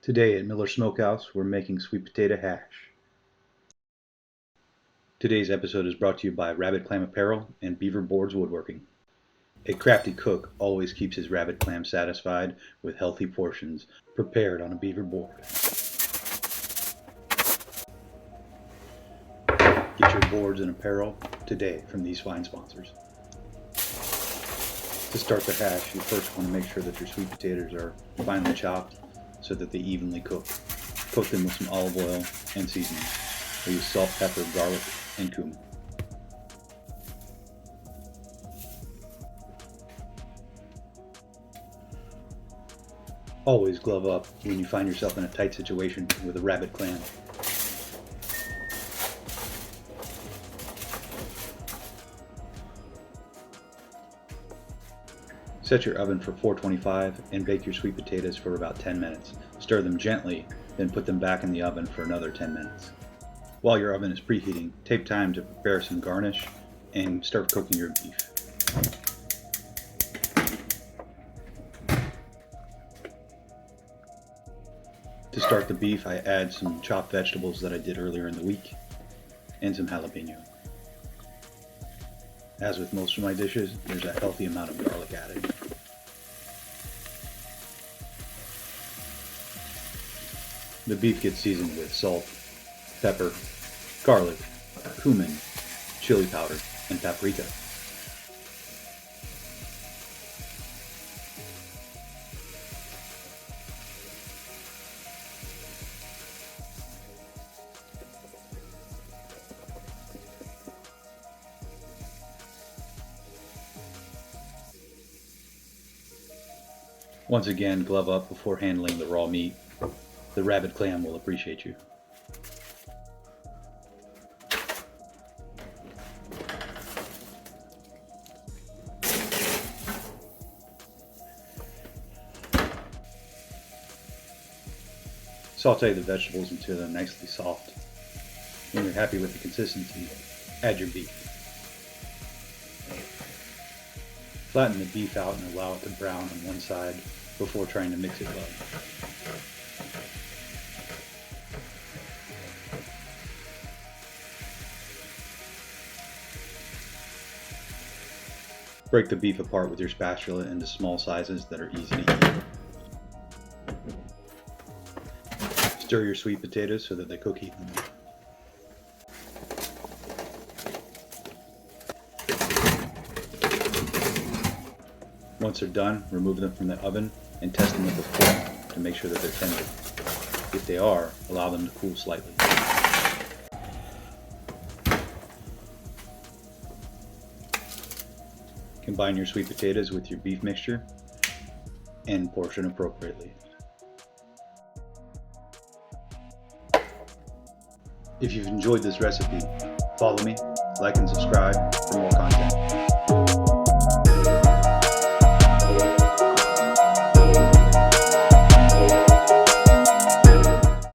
Today at Miller Smokehouse, we're making sweet potato hash. Today's episode is brought to you by Rabbit Clam Apparel and Beaver Boards Woodworking. A crafty cook always keeps his rabbit clam satisfied with healthy portions prepared on a beaver board. Get your boards and apparel today from these fine sponsors. To start the hash, you first want to make sure that your sweet potatoes are finely chopped so that they evenly cook. Coat them with some olive oil and seasoning. I use salt, pepper, garlic, and cumin. Always glove up when you find yourself in a tight situation with a rabbit clam. Set your oven for 425 and bake your sweet potatoes for about 10 minutes. Stir them gently, then put them back in the oven for another 10 minutes. While your oven is preheating, take time to prepare some garnish and start cooking your beef. To start the beef, I add some chopped vegetables that I did earlier in the week and some jalapeno. As with most of my dishes, there's a healthy amount of garlic added. The beef gets seasoned with salt, pepper, garlic, cumin, chili powder, and paprika. Once again, glove up before handling the raw meat. The rabbit clam will appreciate you. Saute the vegetables until they're nicely soft. When you're happy with the consistency, add your beef. Flatten the beef out and allow it to brown on one side before trying to mix it well. Break the beef apart with your spatula into small sizes that are easy to eat. Stir your sweet potatoes so that they cook evenly. Once they're done, remove them from the oven and test them with a fork to make sure that they're tender. If they are, allow them to cool slightly. Combine your sweet potatoes with your beef mixture and portion appropriately. If you've enjoyed this recipe, follow me, like and subscribe for more content.